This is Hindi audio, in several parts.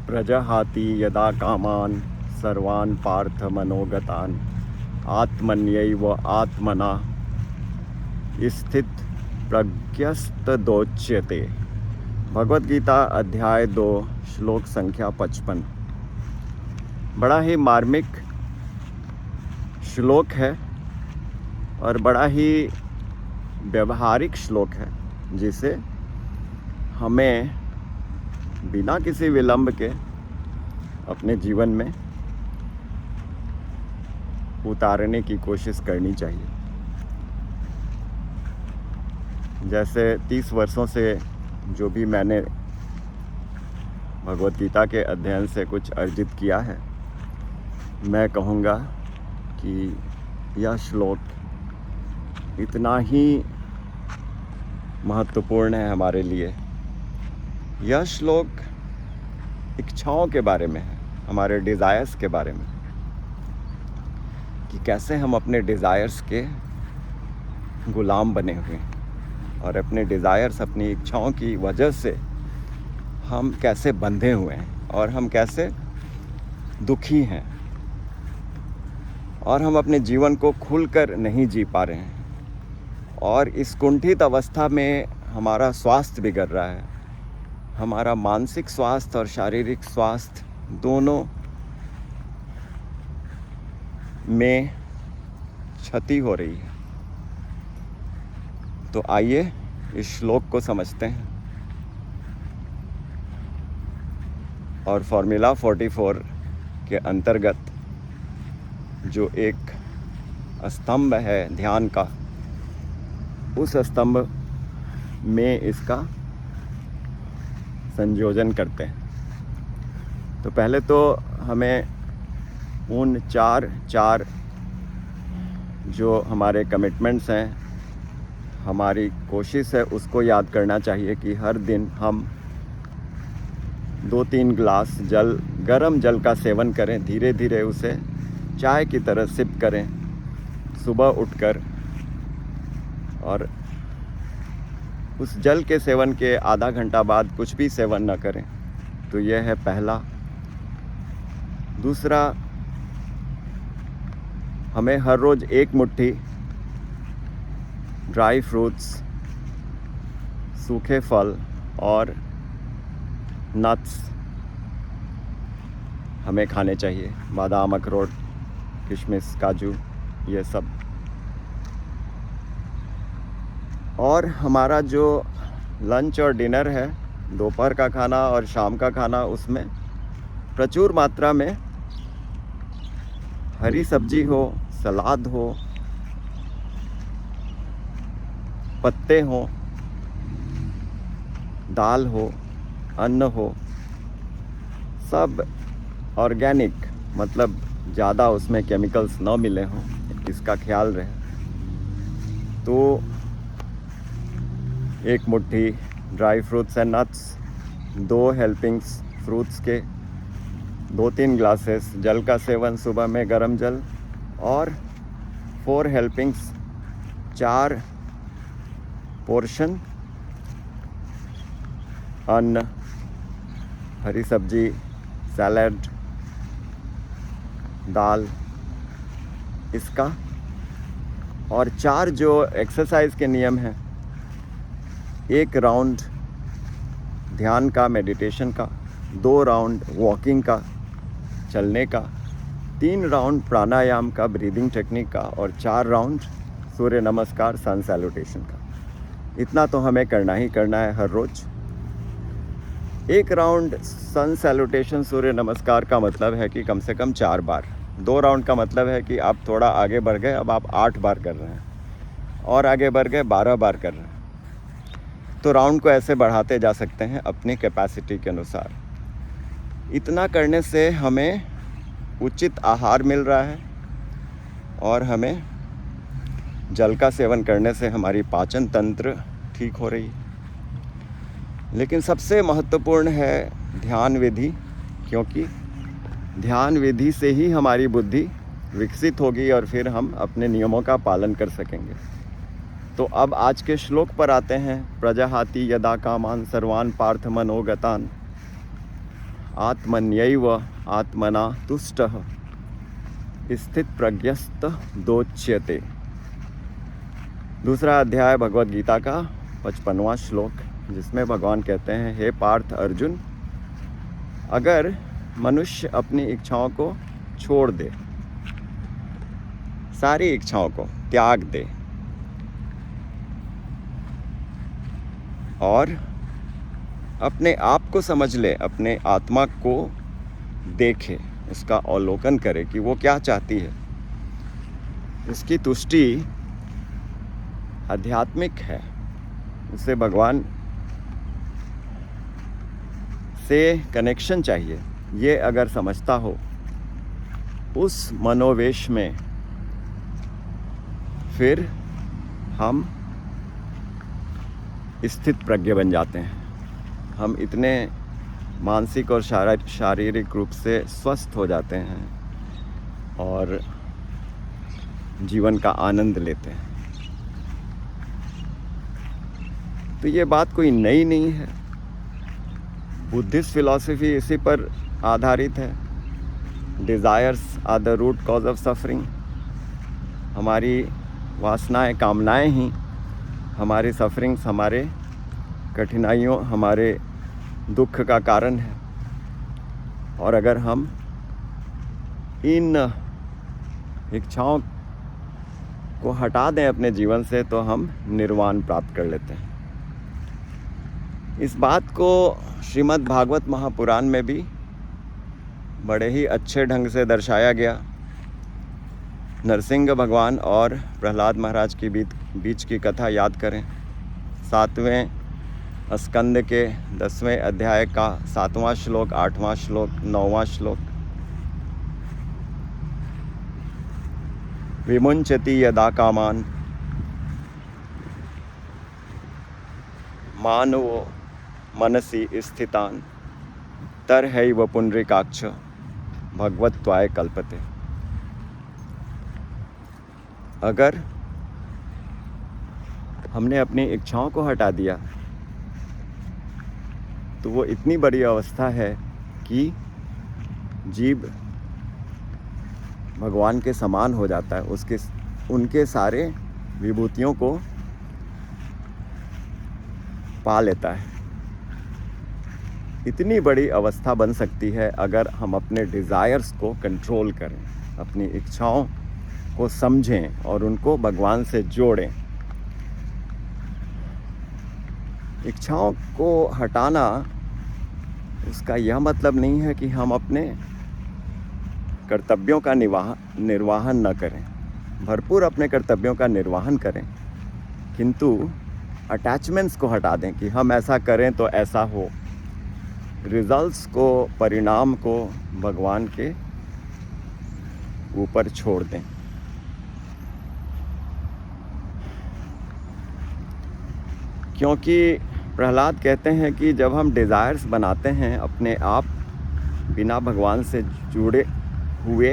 प्रजहाति यदा कामान सर्वान् पार्थ मनोगतान् आत्मन्यैव आत्मना स्थित प्रज्ञस्तदोच्यते। भगवत गीता अध्याय 2 श्लोक संख्या 55। बड़ा ही मार्मिक श्लोक है और बड़ा ही व्यवहारिक श्लोक है, जिसे हमें बिना किसी विलंब के अपने जीवन में उतारने की कोशिश करनी चाहिए। जैसे 30 वर्षों से जो भी मैंने भगवत गीता के अध्ययन से कुछ अर्जित किया है, मैं कहूँगा कि यह श्लोक इतना ही महत्वपूर्ण है हमारे लिए। यह श्लोक इच्छाओं के बारे में है, हमारे डिज़ायर्स के बारे में, कि कैसे हम अपने डिज़ायर्स के गुलाम बने हुए हैं और अपने डिज़ायर्स, अपनी इच्छाओं की वजह से हम कैसे बंधे हुए हैं और हम कैसे दुखी हैं और हम अपने जीवन को खुलकर नहीं जी पा रहे हैं। और इस कुंठित अवस्था में हमारा स्वास्थ्य बिगड़ रहा है, हमारा मानसिक स्वास्थ्य और शारीरिक स्वास्थ्य दोनों में क्षति हो रही है। तो आइए इस श्लोक को समझते हैं और फॉर्मूला 44 के अंतर्गत जो एक स्तंभ है ध्यान का, उस स्तंभ में इसका संयोजन करते हैं। तो पहले तो हमें उन चार जो हमारे कमिटमेंट्स हैं, हमारी कोशिश है, उसको याद करना चाहिए कि हर दिन हम 2-3 गिलास जल, गर्म जल का सेवन करें। धीरे धीरे उसे चाय की तरह सिप करें सुबह उठकर, और उस जल के सेवन के आधा घंटा बाद कुछ भी सेवन न करें। तो यह है पहला। दूसरा, हमें हर रोज़ 1 मुट्ठी ड्राई फ्रूट्स, सूखे फल और नट्स हमें खाने चाहिए। बादाम, अखरोट, किशमिश, काजू, ये सब। और हमारा जो लंच और डिनर है, दोपहर का खाना और शाम का खाना, उसमें प्रचुर मात्रा में हरी सब्जी हो, सलाद हो, पत्ते हो, दाल हो, अन्न हो, सब ऑर्गेनिक, मतलब ज़्यादा उसमें केमिकल्स न मिले हों, इसका ख्याल रहे। तो 1 मुट्ठी dry fruits and nuts, 2 helpings fruits के, 2-3 ग्लासेस जल का सेवन सुबह में, गर्म जल, और 4 हेल्पिंग्स, 4 पोर्शन अन्न, हरी सब्जी, सैलड, दाल, इसका। और 4 जो एक्सरसाइज के नियम हैं, 1 राउंड ध्यान का, मेडिटेशन का, 2 राउंड वॉकिंग का, चलने का, 3 राउंड प्राणायाम का, ब्रीदिंग टेक्निक का, और 4 राउंड सूर्य नमस्कार, सन सैल्यूटेशन का। इतना तो हमें करना ही करना है हर रोज़। 1 राउंड सन सैल्यूटेशन, सूर्य नमस्कार का मतलब है कि कम से कम 4 बार। 2 राउंड का मतलब है कि आप थोड़ा आगे बढ़ गए, अब आप 8 बार कर रहे हैं, और आगे बढ़ गए 12 बार कर रहे हैं। तो राउंड को ऐसे बढ़ाते जा सकते हैं अपनी कैपेसिटी के अनुसार। इतना करने से हमें उचित आहार मिल रहा है और हमें जल का सेवन करने से हमारी पाचन तंत्र ठीक हो रही है। लेकिन सबसे महत्वपूर्ण है ध्यान विधि, क्योंकि ध्यान विधि से ही हमारी बुद्धि विकसित होगी और फिर हम अपने नियमों का पालन कर सकेंगे। तो अब आज के श्लोक पर आते हैं। प्रजहाति यदा कामान सर्वान् पार्थ मनोगतान् आत्मन्यैव आत्मना तुष्टः स्थित प्रज्ञस्त दोच्यते। दूसरा अध्याय भगवत गीता का 55वां श्लोक, जिसमें भगवान कहते हैं, हे पार्थ अर्जुन, अगर मनुष्य अपनी इच्छाओं को छोड़ दे, सारी इच्छाओं को त्याग दे और अपने आप को समझ ले, अपने आत्मा को देखे, उसका अवलोकन करे कि वो क्या चाहती है, इसकी तुष्टि आध्यात्मिक है, उसे भगवान से कनेक्शन चाहिए, ये अगर समझता हो, उस मनोवेश में फिर हम स्थित प्रज्ञ बन जाते हैं। हम इतने मानसिक और शारीरिक रूप से स्वस्थ हो जाते हैं और जीवन का आनंद लेते हैं। तो ये बात कोई नई नहीं है, बुद्धिस्ट फिलॉसफी इसी पर आधारित है। Desires are the root cause of suffering. हमारी वासनाएं, कामनाएं ही हमारी सफरिंग्स, हमारे कठिनाइयों, हमारे दुख का कारण है। और अगर हम इन इच्छाओं को हटा दें अपने जीवन से, तो हम निर्वाण प्राप्त कर लेते हैं। इस बात को श्रीमद् भागवत महापुराण में भी बड़े ही अच्छे ढंग से दर्शाया गया। नरसिंह भगवान और प्रहलाद महाराज की बीच की कथा याद करें। 7वें स्कंद के 10वें अध्याय का 7वां श्लोक, 8वां श्लोक, 9वां श्लोक। विमुंचति यदा कामान मानवो मनसि स्थितान तरहैव पुंडरीकाक्ष भगवत्वाय कल्पते। अगर हमने अपनी इच्छाओं को हटा दिया तो वो इतनी बड़ी अवस्था है कि जीव भगवान के समान हो जाता है, उनके सारे विभूतियों को पा लेता है। इतनी बड़ी अवस्था बन सकती है अगर हम अपने डिज़ायर्स को कंट्रोल करें, अपनी इच्छाओं को समझें और उनको भगवान से जोड़ें। इच्छाओं को हटाना, उसका यह मतलब नहीं है कि हम अपने कर्तव्यों का निर्वाहन न करें। भरपूर अपने कर्तव्यों का निर्वाहन करें, किंतु अटैचमेंट्स को हटा दें कि हम ऐसा करें तो ऐसा हो। रिजल्ट्स को, परिणाम को भगवान के ऊपर छोड़ दें। क्योंकि प्रहलाद कहते हैं कि जब हम डिज़ायर्स बनाते हैं अपने आप बिना भगवान से जुड़े हुए,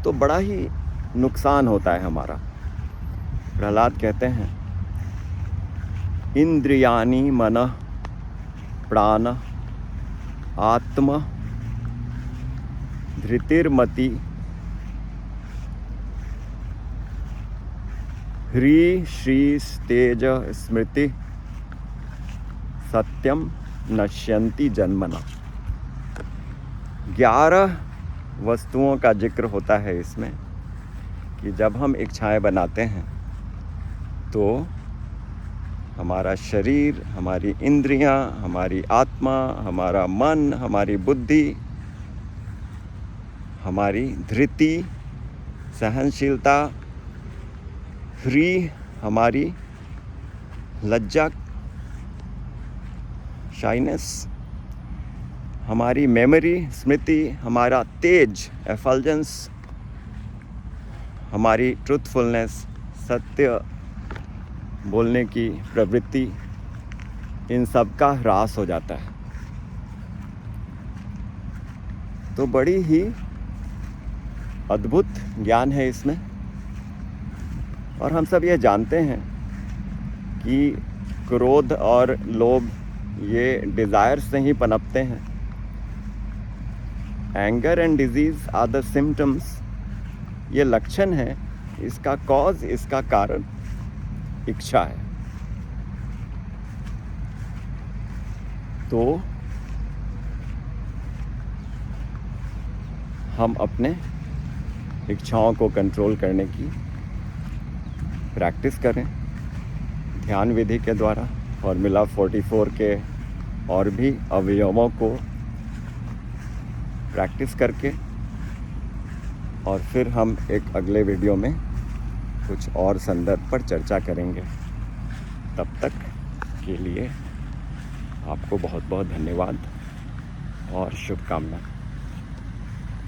तो बड़ा ही नुकसान होता है हमारा। प्रहलाद कहते हैं, इंद्रियाणि मनः प्राण आत्म धृतिर्मति ह्री श्री तेज स्मृति सत्यम नश्यन्ति जन्मना। 11 वस्तुओं का जिक्र होता है इसमें कि जब हम इच्छाएं बनाते हैं तो हमारा शरीर, हमारी इंद्रियां, हमारी आत्मा, हमारा मन, हमारी बुद्धि, हमारी धृति, सहनशीलता, ह्री हमारी लज्जा, शाइनेस, हमारी मेमोरी, स्मृति, हमारा तेज, एफल्जेंस, हमारी ट्रूथफुलनेस, सत्य बोलने की प्रवृत्ति, इन सब का ह्रास हो जाता है। तो बड़ी ही अद्भुत ज्ञान है इसमें। और हम सब ये जानते हैं कि क्रोध और लोभ ये डिज़ायर से ही पनपते हैं। Anger and disease are the symptoms, ये लक्षण है, इसका कॉज, इसका कारण इच्छा है। तो हम अपने इच्छाओं को कंट्रोल करने की प्रैक्टिस करें ध्यान विधि के द्वारा, फॉर्मूला 44 के और भी अवयवों को प्रैक्टिस करके। और फिर हम एक अगले वीडियो में कुछ और संदर्भ पर चर्चा करेंगे। तब तक के लिए आपको बहुत बहुत धन्यवाद और शुभकामनाएं।